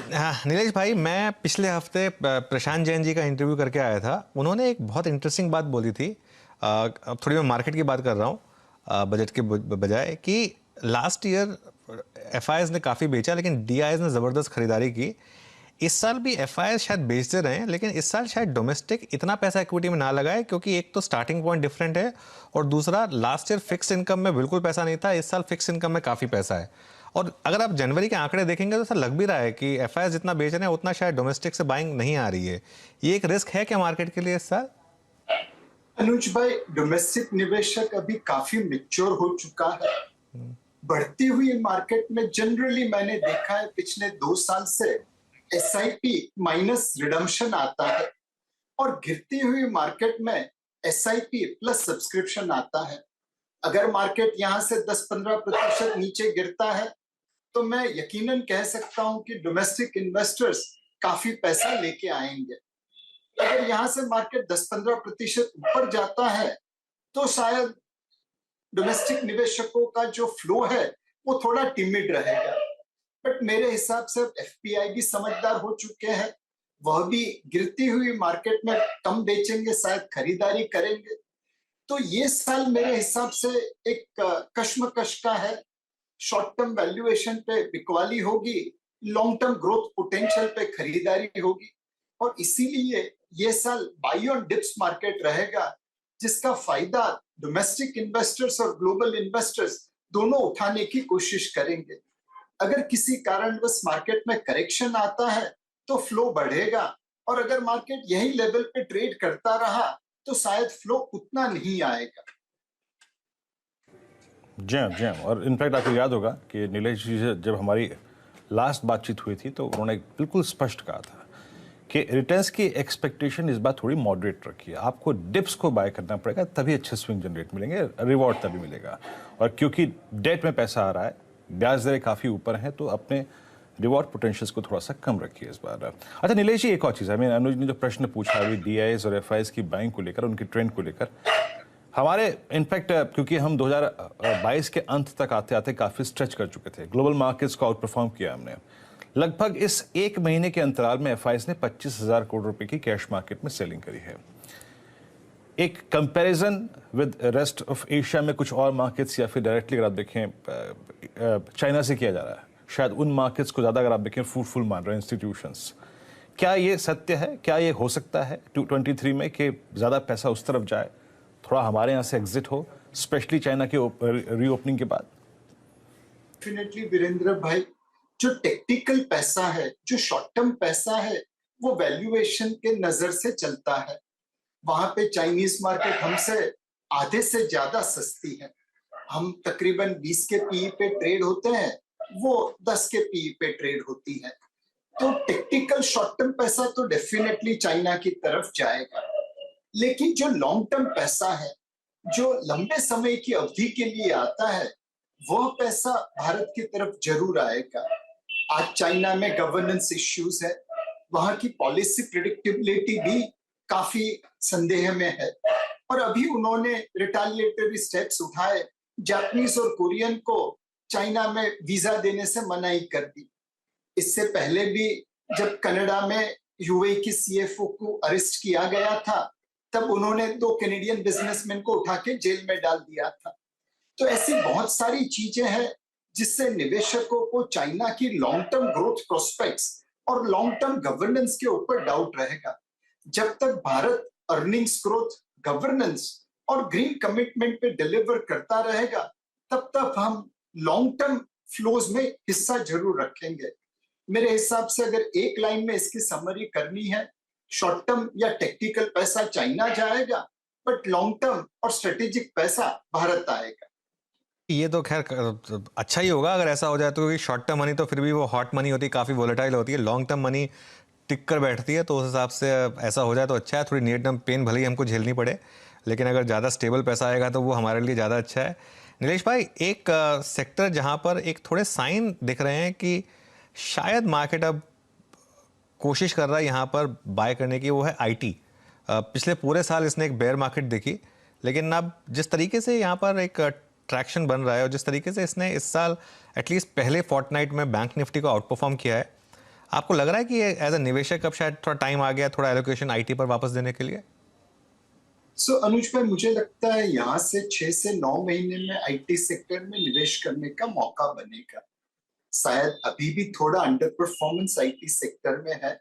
हाँ नीलेश भाई, मैं पिछले हफ्ते प्रशांत जैन जी का इंटरव्यू करके आया था। उन्होंने एक बहुत इंटरेस्टिंग बात बोली थी। अब थोड़ी मैं मार्केट की बात कर रहा हूँ बजट के बजाय, कि लास्ट ईयर एफआईएस ने काफ़ी बेचा लेकिन डीआईएस ने ज़बरदस्त खरीदारी की। इस साल भी एफआईएस शायद बेचते रहे हैं, लेकिन इस साल शायद डोमेस्टिक इतना पैसा इक्विटी में ना लगाए, क्योंकि एक तो स्टार्टिंग पॉइंट डिफरेंट है और दूसरा लास्ट ईयर फिक्स इनकम में बिल्कुल पैसा नहीं था, इस साल फिक्स इनकम में काफ़ी पैसा है। और अगर आप जनवरी के आंकड़े देखेंगे तो ऐसा लग भी रहा है कि एफआईएस जितना बेच रहे हैं उतना शायद डोमेस्टिक से बाइंग नहीं आ रही है। ये एक रिस्क है क्या मार्केट के लिए इस साल? अनुज भाई, डोमेस्टिक निवेशक अभी काफी मैच्योर हो चुका है। बढ़ती हुई मार्केट में जनरली मैंने देखा है पिछले 2 साल से एसआईपी माइनस रिडम्पशन आता है और गिरती हुई मार्केट में एसआईपी प्लस सब्सक्रिप्शन आता है। अगर मार्केट यहां से 10-15% नीचे गिरता है तो मैं यकीनन कह सकता हूं कि डोमेस्टिक इन्वेस्टर्स काफी पैसा लेके आएंगे। अगर यहां से मार्केट 10-15% ऊपर जाता है तो शायद डोमेस्टिक निवेशकों का जो फ्लो है वो थोड़ा टिमिड रहेगा। बट मेरे हिसाब से एफपीआई भी समझदार हो चुके हैं, वह भी गिरती हुई मार्केट में कम बेचेंगे, शायद खरीदारी करेंगे। तो ये साल मेरे हिसाब से एक कश्मकश का है। शॉर्ट टर्म वैल्यूएशन पे बिकवाली होगी, लॉन्ग टर्म ग्रोथ पोटेंशियल पे खरीदारी होगी और इसीलिए ये साल बाई ऑन डिप्स मार्केट रहेगा, जिसका फायदा डोमेस्टिक इन्वेस्टर्स और ग्लोबल इन्वेस्टर्स दोनों उठाने की कोशिश करेंगे। अगर किसी कारणवश मार्केट में करेक्शन आता है तो फ्लो बढ़ेगा और अगर मार्केट यही लेवल पे ट्रेड करता रहा तो शायद फ्लो उतना नहीं आएगा। जी हाँ, जी हाँ। और इनफैक्ट आपको याद होगा कि नीलेश जी से जब हमारी लास्ट बातचीत हुई थी तो उन्होंने बिल्कुल स्पष्ट कहा था कि रिटर्न्स की एक्सपेक्टेशन इस बार थोड़ी मॉडरेट रखिए। आपको डिप्स को बाय करना पड़ेगा, तभी अच्छे स्विंग जनरेट मिलेंगे, रिवॉर्ड तभी मिलेगा। और क्योंकि डेट में पैसा आ रहा है, ब्याज दरें काफ़ी ऊपर हैं, तो अपने रिवॉर्ड पोटेंशियल्स को थोड़ा सा कम रखिए इस बार। अच्छा नीलेश जी, एक और चीज़ है, मैं अनुज ने जो प्रश्न पूछा अभी डीआईएस और एफआईएस की बाइंग को लेकर, उनकी ट्रेंड को लेकर, हमारे इनफैक्ट क्योंकि हम 2022 के अंत तक आते आते काफ़ी स्ट्रेच कर चुके थे, ग्लोबल मार्केट्स को आउट परफॉर्म किया हमने। लगभग इस एक महीने के अंतराल में एफआईएस ने 25,000 करोड़ रुपए की कैश मार्केट में सेलिंग करी है। एक comparison with rest of Asia में कुछ और मार्केट्स या फिर डायरेक्टली अगर आप देखें चाइना से किया जा रहा है, शायद उन मार्केट्स को ज़्यादा अगर आप देखें फ्रूटफुल मान रहे हैं इंस्टीट्यूशंस। क्या ये सत्य है? क्या ये हो सकता है 2023 में कि ज़्यादा पैसा उस तरफ जाए, थोड़ा हमारे यहाँ से एग्जिट हो, स्पेशली चाइना के रीओपनिंग के बाद? डेफिनेटली वीरेंद्र भाई, जो टेक्निकल पैसा है, जो शॉर्ट टर्म पैसा है, वो वैल्यूएशन के नजर से चलता है। वहां पे चाइनीज मार्केट हमसे आधे से ज्यादा सस्ती है। हम तकरीबन 20 के पीई पे ट्रेड होते हैं, वो 10 के पीई पे ट्रेड होती है। तो टेक्निकल शॉर्ट टर्म पैसा तो डेफिनेटली चाइना की तरफ जाएगा, लेकिन जो लॉन्ग टर्म पैसा है, जो लंबे समय की अवधि के लिए आता है, वह पैसा भारत की तरफ जरूर आएगा। आज चाइना में गवर्नेंस इश्यूज है, वहां की पॉलिसी प्रिडिक्टेबिलिटी भी काफी संदेह में है और अभी उन्होंने रिटालिएटरी स्टेप्स उठाए, जापानीज और कोरियन को चाइना में वीजा देने से मनाही कर दी। इससे पहले भी जब कनाडा में यूएई की सीएफओ को अरेस्ट किया गया था, तब उन्होंने 2 कैनेडियन बिजनेसमैन को उठा के जेल में डाल दिया था। तो ऐसी बहुत सारी चीजें हैं जिससे निवेशकों को चाइना की लॉन्ग टर्म ग्रोथ प्रोस्पेक्ट्स और लॉन्ग टर्म गवर्नेंस के ऊपर डाउट रहेगा। जब तक भारत अर्निंग्स ग्रोथ, गवर्नेंस और ग्रीन कमिटमेंट पे डिलीवर करता रहेगा, तब तक हम लॉन्ग टर्म फ्लोज में हिस्सा जरूर रखेंगे। मेरे हिसाब से अगर एक लाइन में इसकी समरी करनी है, शॉर्ट टर्म या टेक्निकल पैसा चाइना जाएगा, बट लॉन्ग टर्म और स्ट्रेटेजिक पैसा भारत आएगा। ये तो खैर अच्छा ही होगा अगर ऐसा हो जाए तो, क्योंकि शॉर्ट टर्म मनी तो फिर भी वो हॉट मनी होती है, काफ़ी वोलेटाइल होती है। लॉन्ग टर्म मनी टिक कर बैठती है, तो उस हिसाब से ऐसा हो जाए तो अच्छा है। थोड़ी नियर टर्म पेन भले ही हमको झेलनी पड़े, लेकिन अगर ज़्यादा स्टेबल पैसा आएगा तो वो हमारे लिए ज़्यादा अच्छा है। नीलेश भाई, एक सेक्टर जहाँ पर एक थोड़े साइन दिख रहे हैं कि शायद मार्केट अब कोशिश कर रहा है यहाँ पर बाय करने की, वो है आईटी। पिछले पूरे साल इसने एक बेयर मार्केट देखी, लेकिन अब जिस तरीके से यहाँ पर एक ट्रैक्शन बन रहा है और जिस तरीके से इसने इस साल एटलीस्ट पहले फोर्टनाइट में बैंक निफ्टी को आउट परफॉर्म किया है, आपको लग रहा है कि एज अ निवेशक अब शायद थोड़ा टाइम आ गया थोड़ा एलोकेशन आईटी पर वापस देने के लिए? सो अनुज भाई, मुझे लगता है यहाँ से 6 से 9 महीने में आईटी सेक्टर में निवेश करने का मौका बनेगा। शायद अभी भी थोड़ा अंडर परफॉर्मेंस आईटी सेक्टर में है,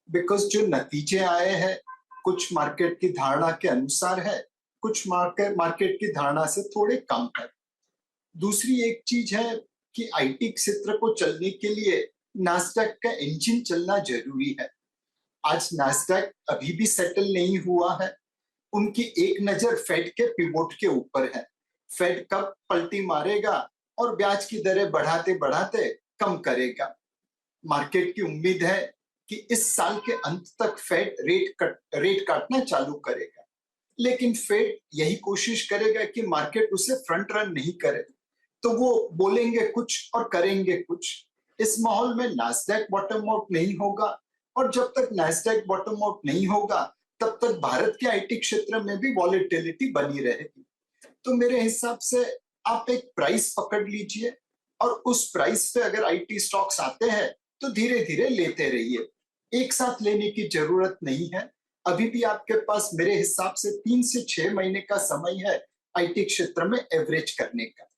बिकॉज जो नतीजे आए हैं कुछ मार्केट की धारणा के अनुसार है, कुछ मार्केट की धारणा से थोड़े कम है। दूसरी एक चीज है कि आईटी क्षेत्र को चलने के लिए नास्डैक का इंजन चलना जरूरी है। आज नास्डैक अभी भी सेटल नहीं हुआ है। उनकी एक नजर फेड के पिवोट के ऊपर है। फेड कब पलटी मारेगा और ब्याज की दरें बढ़ाते बढ़ाते कम करेगा। मार्केट की उम्मीद है कि इस साल के अंत तक फेड रेट काटना चालू करेगा, लेकिन फेड यही कोशिश करेगा कि मार्केट उसे फ्रंट रन नहीं करे, तो वो बोलेंगे कुछ और करेंगे कुछ। इस माहौल में नास्डैक बॉटम आउट नहीं होगा, और जब तक नास्डैक बॉटम आउट नहीं होगा तब तक भारत के आईटी क्षेत्र में भी वॉलेटिलिटी बनी रहेगी। तो मेरे हिसाब से आप एक प्राइस पकड़ लीजिए, और उस प्राइस पे अगर आईटी स्टॉक्स आते हैं तो धीरे धीरे लेते रहिए। एक साथ लेने की जरूरत नहीं है। अभी भी आपके पास मेरे हिसाब से 3 से 6 महीने का समय है आईटी क्षेत्र में एवरेज करने का।